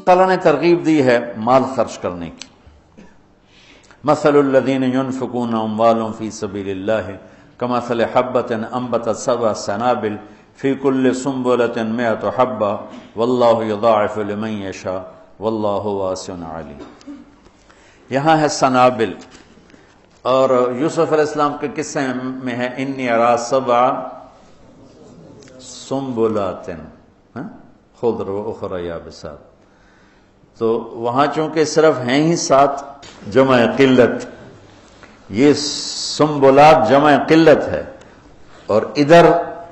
تعالیٰ نے ترغیب دی ہے مال خرچ کرنے کی. مثل الذین ينفقون اموالهم فی سبیل اللہ کمثل حبۃ انبتت سبع سنابل فی کل سنبلۃ مئۃ حبۃ واللہ یضاعف لمن یشاء واللہ واسع علیم. یہاں ہے سنابل، اور یوسف علیہ السلام کے قصے میں ہے انی ارا سبع سنبلات خضر و اخرى یابسات. تو وہاں چونکہ صرف ہیں ہی 7 جمع قلت، یہ سنبلات جمع قلت ہے، اور ادھر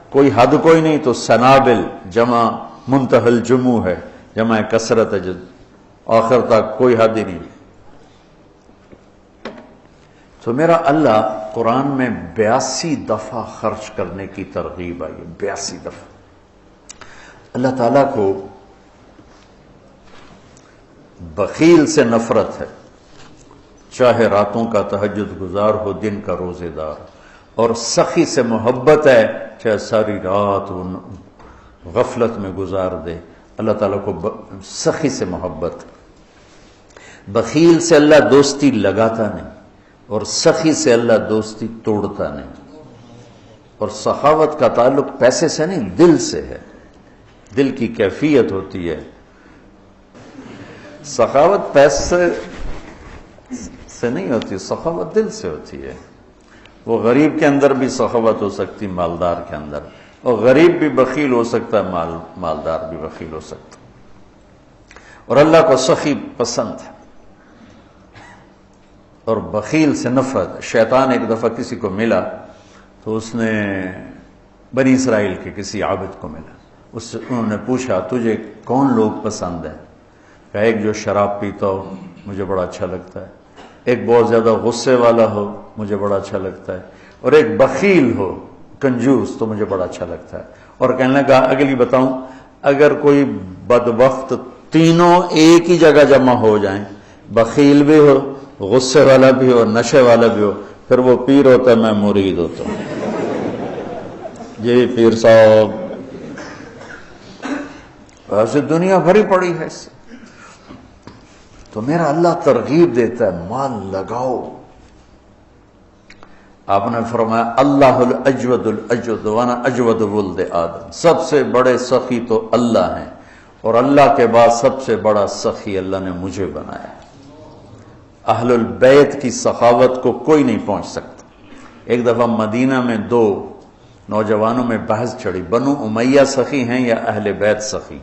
کوئی حد کوئی نہیں، تو سنابل جمع منتہی الجموع ہے، جمع کثرت ہے، آخر تک کوئی حد ہی نہیں. تو میرا اللہ قرآن میں 82 دفعہ خرچ کرنے کی ترغیب آئی ہے، 82 دفعہ. اللہ تعالیٰ کو بخیل سے نفرت ہے، چاہے راتوں کا تہجد گزار ہو دن کا روزے دار، اور سخی سے محبت ہے، چاہے ساری رات وہ غفلت میں گزار دے. اللہ تعالیٰ کو سخی سے محبت. بخیل سے اللہ دوستی لگاتا نہیں، اور سخی سے اللہ دوستی توڑتا نہیں. اور سخاوت کا تعلق پیسے سے نہیں، دل سے ہے، دل کی کیفیت ہوتی ہے. سخاوت پیسے سے نہیں ہوتی، سخاوت دل سے ہوتی ہے. وہ غریب کے اندر بھی سخاوت ہو سکتی، مالدار کے اندر، اور غریب بھی بخیل ہو سکتا ہے، مالدار بھی بخیل ہو سکتا. اور اللہ کو سخی پسند ہے اور بخیل سے نفرت. شیطان ایک دفعہ کسی کو ملا تو اس نے بنی اسرائیل کے کسی عابد کو ملا، انہوں نے پوچھا تجھے کون لوگ پسند ہیں؟ کہا ایک جو شراب پیتا ہو مجھے بڑا اچھا لگتا ہے، ایک بہت زیادہ غصے والا ہو مجھے بڑا اچھا لگتا ہے، اور ایک بخیل ہو کنجوس تو مجھے بڑا اچھا لگتا ہے. اور کہنے لگا اگلی بتاؤں، اگر کوئی بدبخت تینوں ایک ہی جگہ جمع ہو جائیں، بخیل بھی ہو، غصے والا بھی ہو، نشے والا بھی ہو، پھر وہ پیر ہوتا ہے، میں مرید ہوتا ہوں. یہ پیر صاحب ایسے دنیا بھری پڑی ہے اس سے. تو میرا اللہ ترغیب دیتا ہے مال لگاؤ. آپ نے فرمایا اللہ الاجود الاجود وانا اجود ولد آدم، سب سے بڑے سخی تو اللہ ہیں، اور اللہ کے بعد سب سے بڑا سخی اللہ نے مجھے بنایا. اہل البیت کی سخاوت کو کوئی نہیں پہنچ سکتا. ایک دفعہ مدینہ میں 2 نوجوانوں میں بحث چڑھی، بنو امیہ سخی ہیں یا اہل بیت سخی؟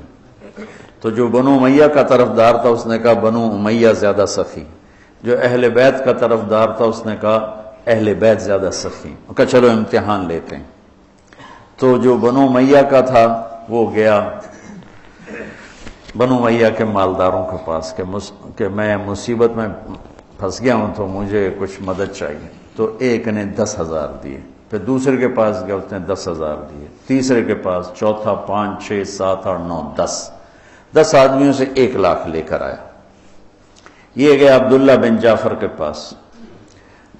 تو جو بنو امیہ کا طرفدار تھا اس نے کہا بنو امیہ زیادہ سخی، جو اہل بیت کا طرفدار تھا اس نے کہا اہل بیت زیادہ سخی. کہا چلو امتحان لیتے ہیں. تو جو بنو امیہ کا تھا وہ گیا بنو امیہ کے مالداروں کے پاس کہ میں مصیبت میں پھنس گیا ہوں تو مجھے کچھ مدد چاہیے. تو ایک نے 10,000 دیے، پھر دوسرے کے پاس گیا اس نے 10,000 دیے، تیسرے کے پاس، چوتھا 5 6 7 8 9 10 آدمیوں سے 1 لاکھ لے کر آیا. یہ گیا عبداللہ بن جعفر کے پاس،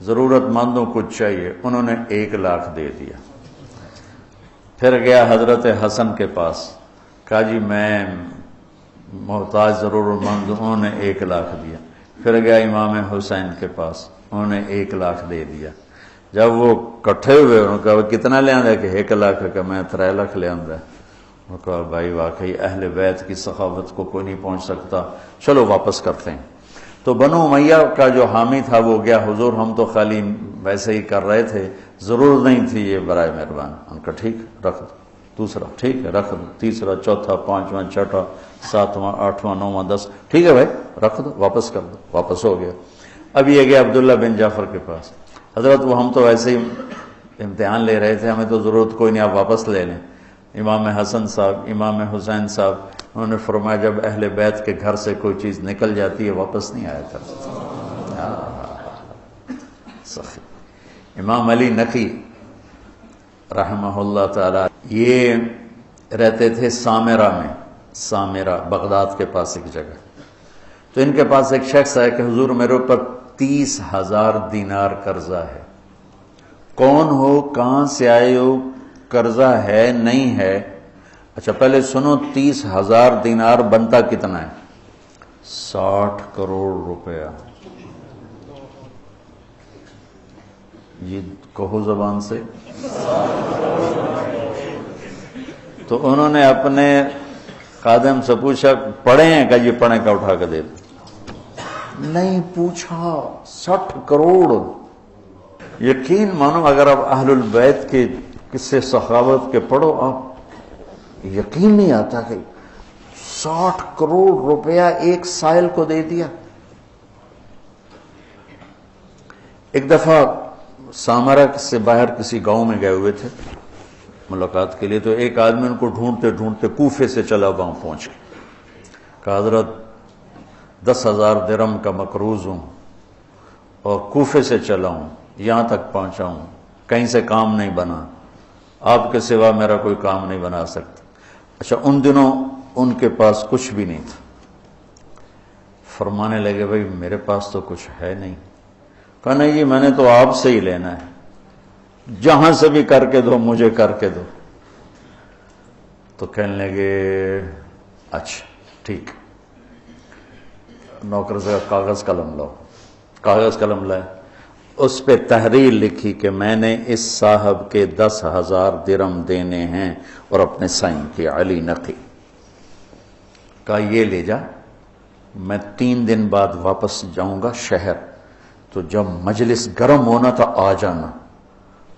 ضرورت مندوں کو چاہیے، انہوں نے 1 لاکھ دے دیا. پھر گیا حضرت حسن کے پاس، کہا جی میں محتاج ضرورت مند، انہوں نے 1 لاکھ دیا. پھر گیا امام حسین کے پاس، انہوں نے 1 لاکھ دے دیا. جب وہ کٹھے ہوئے انہوں نے کہا کتنا لے آندہ؟ کہ 1 لاکھ کا. میں 3 لاکھ لے آندہ. انہوں نے کہا بھائی واقعی اہل بیت کی سخاوت کو کوئی نہیں پہنچ سکتا، چلو واپس کرتے ہیں. تو بنو امیہ کا جو حامی تھا وہ گیا، حضور ہم تو خالی ویسے ہی کر رہے تھے، ضرورت نہیں تھی، یہ برائے مہربان. ان کا ٹھیک رکھ دو. دوسرا ٹھیک ہے رکھ دو. تیسرا، چوتھا، 5واں، 6واں، 7واں، 8واں، 9واں، 10 ٹھیک ہے بھائی رکھ دو، واپس کر دو. واپس ہو گیا. اب یہ گیا عبداللہ بن جعفر کے پاس، حضرت وہ ہم تو ایسے ہی امتحان لے رہے تھے، ہمیں تو ضرورت کوئی نہیں، آپ واپس لے لیں. امام حسن صاحب، امام حسین صاحب، انہوں نے فرمایا جب اہل بیت کے گھر سے کوئی چیز نکل جاتی ہے واپس نہیں آیا کرتی. سخی. امام علی نقی رحمہ اللہ تعالی یہ رہتے تھے سامرہ میں، سامرہ بغداد کے پاس ایک جگہ. تو ان کے پاس ایک شخص ہے کہ حضور میرے اوپر 30,000 دینار قرضہ ہے. کون ہو، کہاں سے آئے ہو، قرضہ ہے نہیں ہے؟ اچھا پہلے سنو 30,000 دینار بنتا کتنا ہے؟ 60 کروڑ روپیہ، یہ کہو زبان سے۔ تو انہوں نے اپنے خادم سے پوچھا پڑھے ہیں کہ یہ پڑھیں کا اٹھا کے دے دو، نہیں پوچھا، 60 کروڑ۔ یقین مانو اگر آپ اہل البیت کے قصے سخاوت کے پڑھو، آپ یقین نہیں آتا کہ 60 کروڑ روپیہ ایک سائل کو دے دیا۔ ایک دفعہ سامرا سے باہر کسی گاؤں میں گئے ہوئے تھے ملاقات کے لیے، تو ایک آدمی ان کو ڈھونڈتے ڈھونڈتے کوفے سے چلا گاؤں پہنچ گیا، کہا حضرت 10,000 درہم کا مقروض ہوں اور کوفے سے چلا ہوں، یہاں تک پہنچا ہوں، کہیں سے کام نہیں بنا، آپ کے سوا میرا کوئی کام نہیں بنا سکتا۔ اچھا، ان دنوں ان کے پاس کچھ بھی نہیں تھا۔ فرمانے لگے بھائی میرے پاس تو کچھ ہے نہیں۔ کہا نہیں جی میں نے تو آپ سے ہی لینا ہے، جہاں سے بھی کر کے دو مجھے کر کے دو۔ تو کہنے لگے اچھا ٹھیک، نوکر سے کاغذ قلم لاؤ۔ کاغذ قلم لائے، اس پہ تحریر لکھی کہ میں نے اس صاحب کے 10,000 درہم دینے ہیں اور اپنے سائن کیا، علی نقی۔ کہا یہ لے جا، میں 3 دن بعد واپس جاؤں گا شہر، تو جب مجلس گرم ہونا تھا آ جانا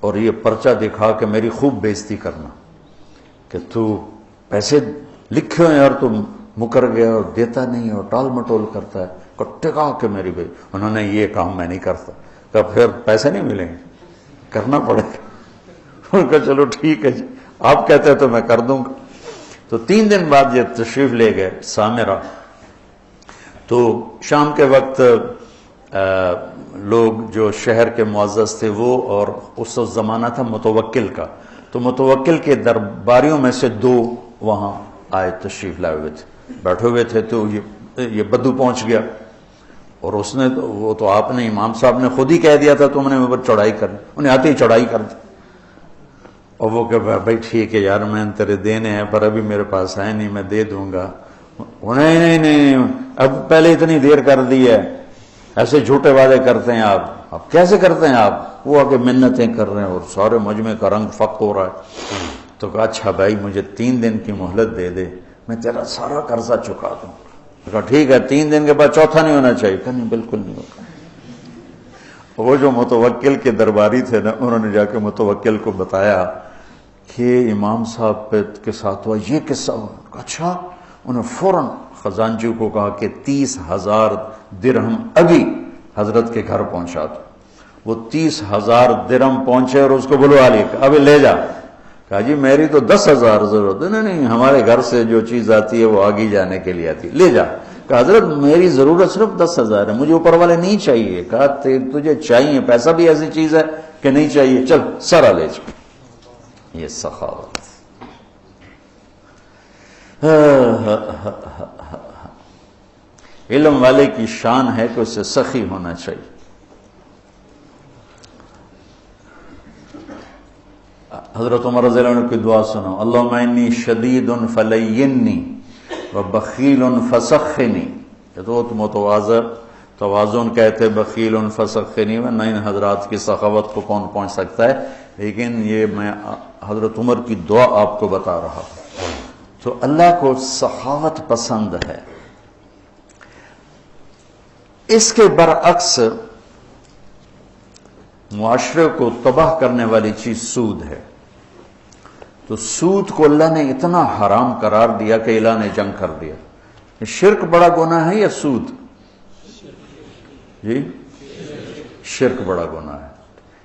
اور یہ پرچہ دکھا کے میری خوب بےزتی کرنا کہ تو پیسے لکھے ہوئے اور تم مکر گیا اور دیتا نہیں اور ٹال مٹول کرتا ہے، ٹکا کے میری بھائی۔ انہوں نے یہ کام میں نہیں کرتا، کہ پھر پیسے نہیں ملیں گے، کرنا پڑے گا۔ ان کا چلو ٹھیک ہے جی، آپ کہتے ہیں تو میں کر دوں گا۔ تو 3 دن بعد یہ تشریف لے گئے سامرا۔ تو شام کے وقت لوگ جو شہر کے معزز تھے وہ، اور اس زمانہ تھا متوکل کا، تو متوکل کے درباریوں میں سے 2 وہاں آئے، تشریف لائے ہوئے تھے، بیٹھے ہوئے تھے۔ تو یہ بدو پہنچ گیا، اور اس نے وہ تو آپ نے امام صاحب نے خود ہی کہہ دیا تھا تم نے میرے پر چڑھائی کرنی، انہیں آتے ہی چڑھائی کر دی۔ اور وہ کہ بھائی ٹھیک ہے یار میں تیرے دینے ہیں پر ابھی میرے پاس ہے نہیں، میں دے دوں گا۔ نہیں اب پہلے اتنی دیر کر دی ہے، ایسے جھوٹے وعدے کرتے ہیں آپ کیسے کرتے ہیں آپ؟ وہ آگے منتیں کر رہے ہیں اور سارے مجمع کا رنگ فق ہو رہا ہے۔ تو کہا اچھا بھائی مجھے 3 دن کی مہلت دے دے، میں تیرا سارا قرضہ چکا دوں۔ کہا ٹھیک ہے، 3 دن کے بعد چوتھا نہیں ہونا چاہیے۔ کہا نہیں بالکل نہیں ہوگا۔ وہ جو متوکل کے درباری تھے نا، انہوں نے جا کے متوکل کو بتایا کہ امام صاحب کے ساتھ ہوا یہ قصہ۔ اچھا، انہوں نے فوراً خزانچی کو کہا کہ 30,000 درہم ابھی حضرت کے گھر پہنچا دو۔ وہ 30,000 درہم پہنچے اور اس کو بلوا لیا، ابھی لے جا۔ کہا جی میری تو 10,000 ضرورت ہے۔ نہیں ہمارے گھر سے جو چیز آتی ہے وہ آگے جانے کے لیے آتی ہے، لے جا۔ کہا حضرت میری ضرورت صرف 10,000 ہے، مجھے اوپر والے نہیں چاہیے۔ کہا تجھے چاہیے، پیسہ بھی ایسی چیز ہے کہ نہیں چاہیے، چل سارا لے جا۔ یہ سخاوت، علم والے کی شان ہے کہ اسے سخی ہونا چاہیے۔ حضرت عمر رضی اللہ عنہ کی دعا سنو، اللہم انی شدید فلینی وبخیل فسخنی۔ یہ تو توازن کہتے بخیل فسخنی، ورنہ ان حضرات کی سخاوت کو کون پہنچ سکتا ہے، لیکن یہ میں حضرت عمر کی دعا آپ کو بتا رہا ہوں۔ تو اللہ کو سخاوت پسند ہے۔ اس کے برعکس معاشرے کو تباہ کرنے والی چیز سود ہے۔ تو سود کو اللہ نے اتنا حرام قرار دیا کہ اعلان جنگ کر دیا۔ شرک بڑا گناہ ہے یا سود؟ جی شرک بڑا گناہ ہے،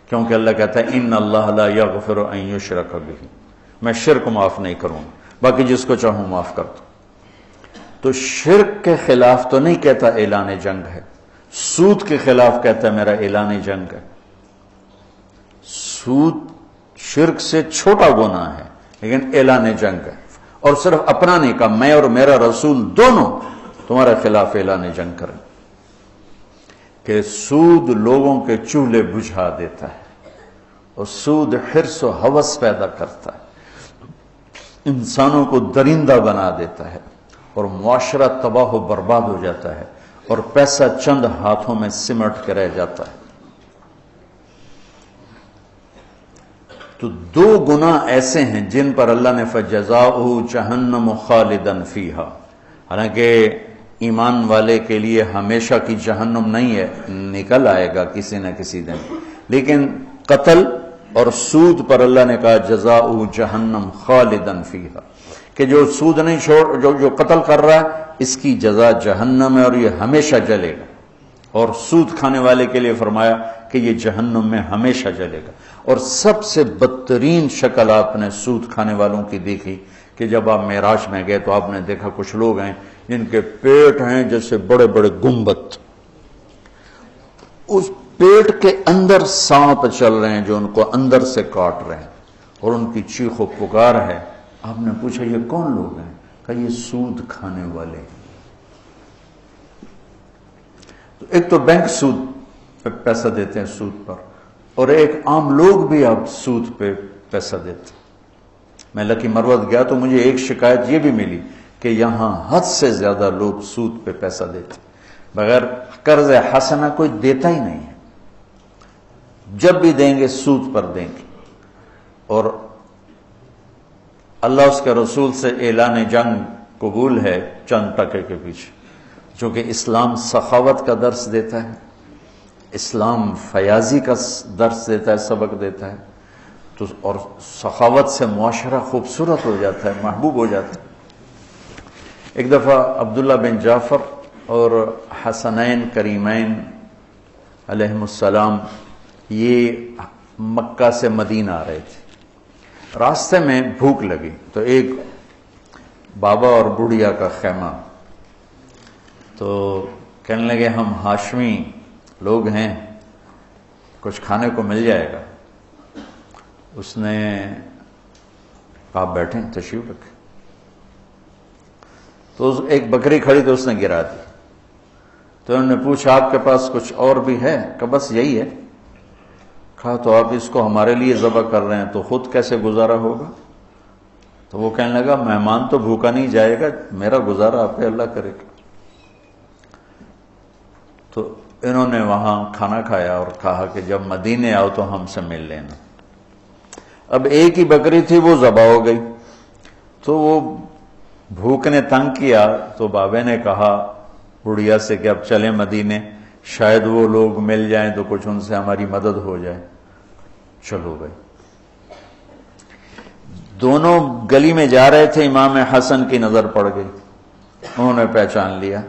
کیونکہ اللہ کہتا ہے ان اللہ لا یغفر ان یشرک بہ، میں شرک معاف نہیں کروں، باقی جس کو چاہوں معاف کر دوں۔ تو شرک کے خلاف تو نہیں کہتا اعلان جنگ ہے، سود کے خلاف کہتا ہے میرا اعلان جنگ ہے۔ سود شرک سے چھوٹا گناہ ہے لیکن اعلان جنگ ہے، اور صرف اپنا نہیں کہا، میں اور میرا رسول دونوں تمہارے خلاف اعلان جنگ کریں۔ کہ سود لوگوں کے چولہے بجھا دیتا ہے، اور سود حرص و ہوس پیدا کرتا ہے، انسانوں کو درندہ بنا دیتا ہے، اور معاشرہ تباہ و برباد ہو جاتا ہے اور پیسہ چند ہاتھوں میں سمٹ کے رہ جاتا ہے۔ تو دو گناہ ایسے ہیں جن پر اللہ نے فَجَزَاؤُهُ جَهَنَّمُ خَالِدًا فِيهَا، حالانکہ ایمان والے کے لیے ہمیشہ کی جہنم نہیں ہے، نکل آئے گا کسی نہ کسی دن، لیکن قتل اور سود پر اللہ نے کہا جزاؤ جہنم خالدن فیہا، کہ جو سود نہیں چھوڑ جو قتل کر رہا ہے اس کی جزا جہنم ہے اور یہ ہمیشہ جلے گا، اور سود کھانے والے کے لیے فرمایا کہ یہ جہنم میں ہمیشہ جلے گا۔ اور سب سے بدترین شکل آپ نے سود کھانے والوں کی دیکھی کہ جب آپ معراج میں گئے تو آپ نے دیکھا کچھ لوگ ہیں جن کے پیٹ ہیں جیسے بڑے بڑے گنبد، اس پیٹ کے اندر سانپ چل رہے ہیں جو ان کو اندر سے کاٹ رہے ہیں، اور ان کی چیخ و پکار ہے۔ آپ نے پوچھا یہ کون لوگ ہیں؟ کہا یہ سود کھانے والے ہیں۔ تو ایک تو بینک سود پہ پیسہ دیتے ہیں، سود پر، اور ایک عام لوگ بھی اب سود پہ پیسہ دیتے ہیں۔ میں لکی مروت گیا تو مجھے ایک شکایت یہ بھی ملی کہ یہاں حد سے زیادہ لوگ سود پہ پیسہ دیتے ہیں، بغیر قرض حسنہ کوئی دیتا ہی نہیں ہے، جب بھی دیں گے سود پر دیں گے۔ اور اللہ اس کے رسول سے اعلان جنگ قبول ہے چند ٹکے کے پیچھے، جو کہ اسلام سخاوت کا درس دیتا ہے، اسلام فیاضی کا درس دیتا ہے، سبق دیتا ہے، تو اور سخاوت سے معاشرہ خوبصورت ہو جاتا ہے، محبوب ہو جاتا ہے۔ ایک دفعہ عبداللہ بن جعفر اور حسنین کریمین علیہم السلام یہ مکہ سے مدینہ آ رہے تھے، راستے میں بھوک لگی تو ایک بابا اور بڑھیا کا خیمہ، تو کہنے لگے ہم ہاشمی لوگ ہیں، کچھ کھانے کو مل جائے گا؟ اس نے کہا بیٹھیں، تشریف رکھیں۔ تو ایک بکری کھڑی تو اس نے گرا دی، تو انہوں نے پوچھا آپ کے پاس کچھ اور بھی ہے؟ کہ بس یہی ہے۔ کہا تو آپ اس کو ہمارے لیے ذبح کر رہے ہیں تو خود کیسے گزارا ہوگا؟ تو وہ کہنے لگا مہمان تو بھوکا نہیں جائے گا، میرا گزارا آپ پہ اللہ کرے گا۔ تو انہوں نے وہاں کھانا کھایا اور کہا کہ جب مدینے آؤ تو ہم سے مل لینا۔ اب ایک ہی بکری تھی، وہ ذبح ہو گئی، تو وہ بھوک نے تنگ کیا، تو بابے نے کہا بڑھیا سے کہ اب چلیں مدینے، شاید وہ لوگ مل جائیں تو کچھ ان سے ہماری مدد ہو جائے۔ چلو گئے، دونوں گلی میں جا رہے تھے، امام حسن کی نظر پڑ گئی، انہوں نے پہچان لیا۔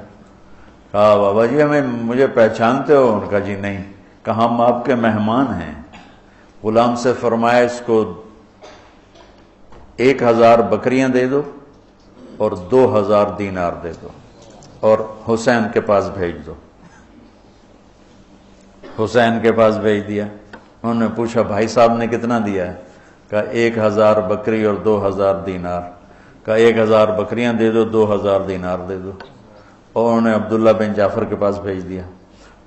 کہا بابا جی مجھے پہچانتے ہو؟ ان کا جی نہیں۔ کہا ہم آپ کے مہمان ہیں۔ غلام سے فرمایا اس کو 1000 بکریاں دے دو اور 2000 دینار دے دو اور حسین کے پاس بھیج دو۔ حسین کے پاس بھیج دیا۔ انہوں نے پوچھا بھائی صاحب نے کتنا دیا ہے؟ کہا 1000 بکری اور 2000 دینار۔ کہا 1000 بکریاں دے دو، 2000 دینار دے دو، اور انہوں نے عبداللہ بن جعفر کے پاس بھیج دیا۔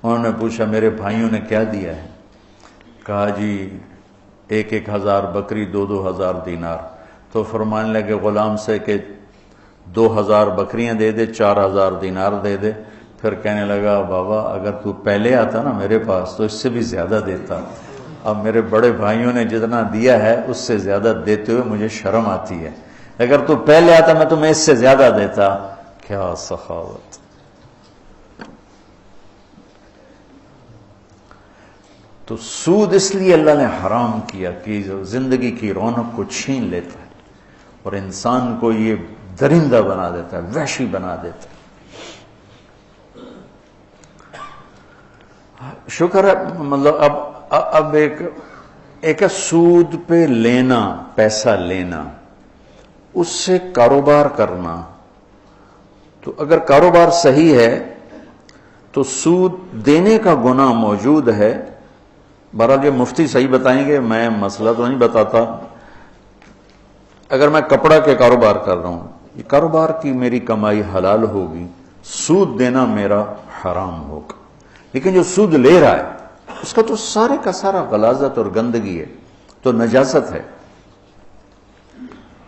انہوں نے پوچھا میرے بھائیوں نے کیا دیا ہے؟ کہا جی 1000 بکری، 2000 دینار۔ تو فرمانے لگے غلام سے کہ 2000 بکریاں دے دے، 4000 دینار دے دے۔ پھر کہنے لگا بابا اگر تو پہلے آتا نا میرے پاس تو اس سے بھی زیادہ دیتا، اب میرے بڑے بھائیوں نے جتنا دیا ہے اس سے زیادہ دیتے ہوئے مجھے شرم آتی ہے، اگر تو پہلے آتا میں تمہیں اس سے زیادہ دیتا۔ کیا سخاوت! تو سود اس لیے اللہ نے حرام کیا کہ جو زندگی کی رونق کو چھین لیتا ہے اور انسان کو یہ درندہ بنا دیتا ہے، وحشی بنا دیتا ہے۔ شکر ہے مطلب اب ایک سود پہ لینا، پیسہ لینا، اس سے کاروبار کرنا، تو اگر کاروبار صحیح ہے تو سود دینے کا گناہ موجود ہے۔ بہرحال یہ مفتی صحیح بتائیں گے، میں مسئلہ تو نہیں بتاتا۔ اگر میں کپڑا کے کاروبار کر رہا ہوں، یہ کاروبار کی میری کمائی حلال ہوگی، سود دینا میرا حرام ہوگا، لیکن جو سود لے رہا ہے اس کا تو سارے کا سارا غلاظت اور گندگی ہے، تو نجاست ہے۔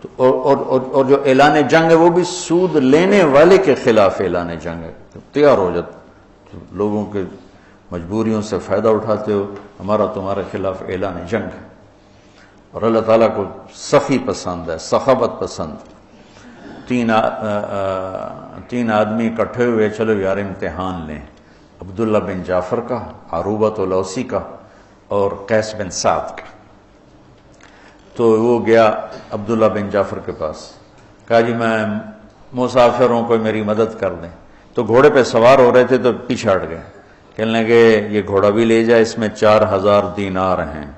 تو اور جو اعلان جنگ ہے وہ بھی سود لینے والے کے خلاف اعلان جنگ ہے. تیار ہو جاتے لوگوں کے مجبوریوں سے فائدہ اٹھاتے ہو، ہمارا تمہارے خلاف اعلان جنگ ہے. اور اللہ تعالیٰ کو سخی پسند ہے، سخاوت پسند. تین آدمی اکٹھے ہوئے، چلو یار امتحان لیں، عبداللہ بن جعفر کا، عروبۃ الاوسی کا اور قیس بن سعد کا. تو وہ گیا عبداللہ بن جعفر کے پاس، کہا جی میں مسافر ہوں، کوئی میری مدد کر دیں. تو گھوڑے پہ سوار ہو رہے تھے تو پیچھے ہٹ گئے، کہنے لگے یہ گھوڑا بھی لے جائے، اس میں 4000 دینار ہیں،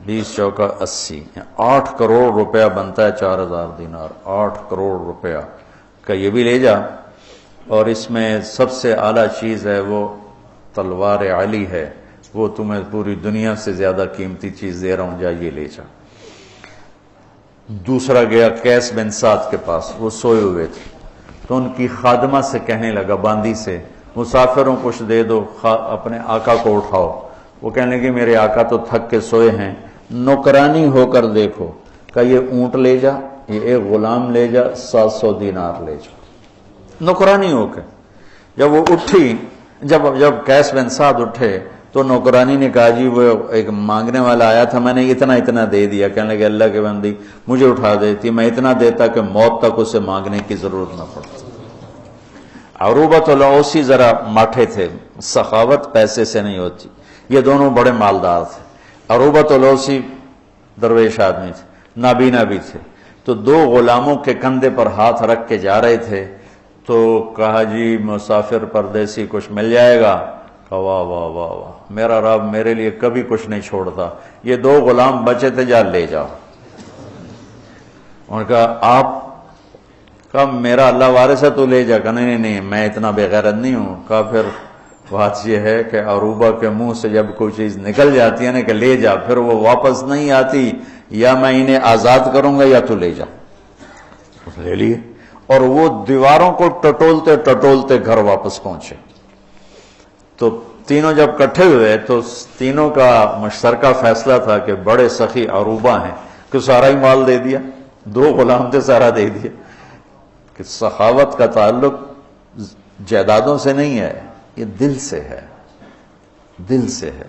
20 چوکا 80، 8 کروڑ روپیہ بنتا ہے 4000 دینار، 8 کروڑ روپیہ کا یہ بھی لے جا، اور اس میں سب سے اعلیٰ چیز ہے وہ تلوار علی ہے، وہ تمہیں پوری دنیا سے زیادہ قیمتی چیز دے رہا ہوں، جا یہ لے جا. دوسرا گیا قیس بن سعد کے پاس، وہ سوئے ہوئے تھے، تو ان کی خادمہ سے کہنے لگا، باندی سے، مسافروں کچھ دے دو، اپنے آقا کو اٹھاؤ. وہ کہنے لگے میرے آقا تو تھک کے سوئے ہیں، نوکرانی ہو کر دیکھو. کہ یہ اونٹ لے جا، یہ ایک غلام لے جا، 700 دینار لے جا. نوکرانی ہو کے جب وہ اٹھی، جب قیس بن سعد اٹھے تو نوکرانی نے کہا جی وہ ایک مانگنے والا آیا تھا، میں نے اتنا دے دیا. کہنے لگے اللہ کے بندی مجھے اٹھا دیتی، میں اتنا دیتا کہ موت تک اسے مانگنے کی ضرورت نہ پڑتی. عروبۃ الاوسی ذرا ماٹھے تھے، سخاوت پیسے سے نہیں ہوتی. یہ دونوں بڑے مالدار تھے. عروبۃ الاوسی درویش آدمی تھے، نابینا بھی تھے. تو 2 غلاموں کے کندھے پر ہاتھ رکھ کے جا رہے تھے، تو کہا جی مسافر پردیسی کچھ مل جائے گا. کہا واہ واہ واہ واہ، میرا رب میرے لیے کبھی کچھ نہیں چھوڑتا. یہ 2 غلام بچے تھے، جا لے جاؤ. انہوں نے کہا آپ کہا میرا اللہ وارث ہے تو لے جا. کہا نہیں میں اتنا بے غیرت نہیں ہوں. کہا پھر بات یہ ہے کہ عروبہ کے منہ سے جب کوئی چیز نکل جاتی ہے نا کہ لے جا، پھر وہ واپس نہیں آتی، یا میں انہیں آزاد کروں گا یا تو لے جا. لے لیے، اور وہ دیواروں کو ٹٹولتے گھر واپس پہنچے. تو تینوں جب کٹھے ہوئے تو تینوں کا مشترکہ فیصلہ تھا کہ بڑے سخی عروبہ ہیں کہ سارا ہی مال دے دیا. 2 غلام تھے، سارا دے دیا. کہ سخاوت کا تعلق جائیدادوں سے نہیں ہے، یہ دل سے ہے، دل سے ہے.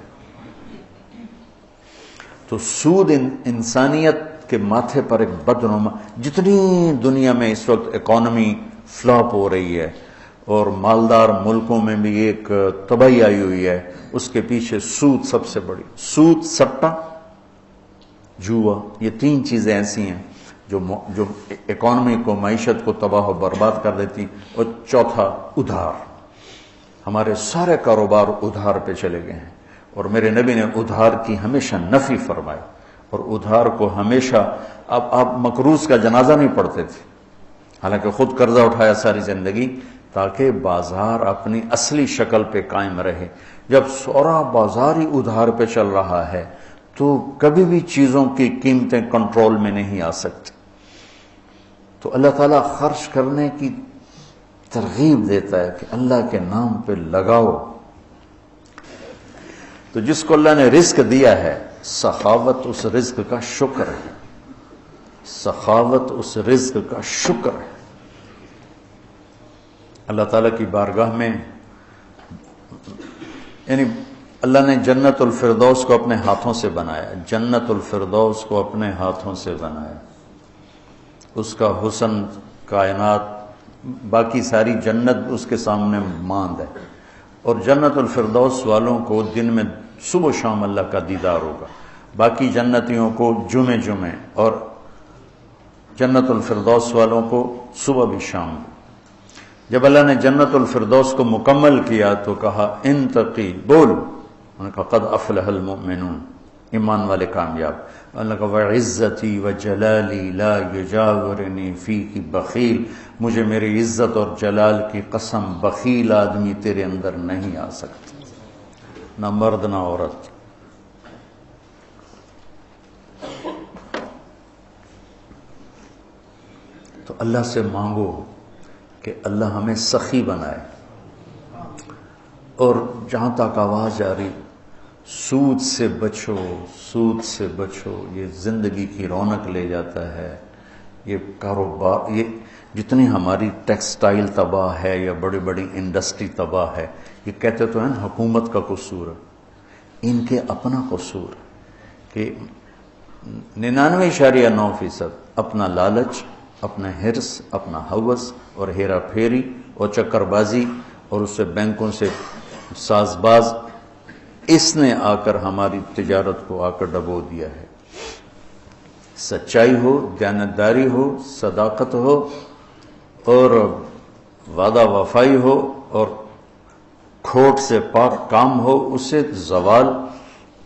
تو سود انسانیت کے ماتھے پر ایک بدنما، جتنی دنیا میں اس وقت اکانومی فلاپ ہو رہی ہے اور مالدار ملکوں میں بھی ایک تباہی آئی ہوئی ہے، اس کے پیچھے سود سب سے بڑی. سود، سٹا، جوا، یہ 3 چیزیں ایسی ہیں جو اکانومی کو، معیشت کو تباہ و برباد کر دیتی. اور چوتھا ادھار. ہمارے سارے کاروبار ادھار پہ چلے گئے ہیں، اور میرے نبی نے ادھار کی ہمیشہ نفی فرمائی. اور ادھار کو ہمیشہ، اب آپ مقروض کا جنازہ نہیں پڑھتے تھے، حالانکہ خود قرضہ اٹھایا ساری زندگی تاکہ بازار اپنی اصلی شکل پہ قائم رہے. جب سورا بازار ہی ادھار پہ چل رہا ہے تو کبھی بھی چیزوں کی قیمتیں کنٹرول میں نہیں آ سکتی. تو اللہ تعالیٰ خرچ کرنے کی ترغیب دیتا ہے کہ اللہ کے نام پہ لگاؤ. تو جس کو اللہ نے رزق دیا ہے، سخاوت اس رزق کا شکر ہے. سخاوت اس رزق کا شکر ہے. اللہ تعالیٰ کی بارگاہ میں، یعنی اللہ نے جنت الفردوس کو اپنے ہاتھوں سے بنایا، جنت الفردوس کو اپنے ہاتھوں سے بنایا. اس کا حسن، کائنات، باقی ساری جنت اس کے سامنے ماند ہے. اور جنت الفردوس والوں کو دن میں صبح و شام اللہ کا دیدار ہوگا، باقی جنتیوں کو جمعے، اور جنت الفردوس والوں کو صبح بھی شام. جب اللہ نے جنت الفردوس کو مکمل کیا تو کہا انتقی، بول. انہوں نے کہا قد افلح المؤمنون، ایمان والے کامیاب. اللہ نے کہا وعزتی وجلالی لا یجاورنی فیہ بخیل، مجھے میری عزت اور جلال کی قسم، بخیل آدمی تیرے اندر نہیں آ سکتا، نہ مرد نہ عورت. تو اللہ سے مانگو کہ اللہ ہمیں سخی بنائے. اور جہاں تک آواز جا رہی، سود سے بچو، سود سے بچو، یہ زندگی کی رونق لے جاتا ہے، یہ کاروبار، یہ جتنی ہماری ٹیکسٹائل تباہ ہے یا بڑی بڑی انڈسٹری تباہ ہے، یہ کہتے تو ہیں نا حکومت کا قصور ہے، ان کے اپنا قصور کہ 99.9% اپنا لالچ، اپنا حرص، اپنا ہوس اور ہیرا پھیری اور چکر بازی اور اس سے بینکوں سے ساز باز، اس نے آ کر ہماری تجارت کو آ کر ڈبو دیا ہے۔ سچائی ہو، دیانتداری ہو، صداقت ہو اور وعدہ وفائی ہو اور کھوٹ سے پاک کام ہو، اس سے زوال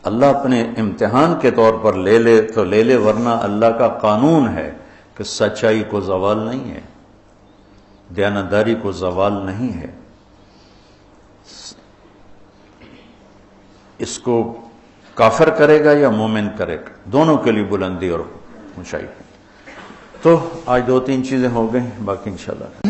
اللہ اپنے امتحان کے طور پر لے لے تو لے لے، ورنہ اللہ کا قانون ہے کہ سچائی کو زوال نہیں ہے، دیانتداری کو زوال نہیں ہے۔ اس کو کافر کرے گا یا مومن کرے گا، دونوں کے لیے بلندی اور اونچائی ہے۔ تو آج 2-3 چیزیں ہو گئیں، باقی انشاءاللہ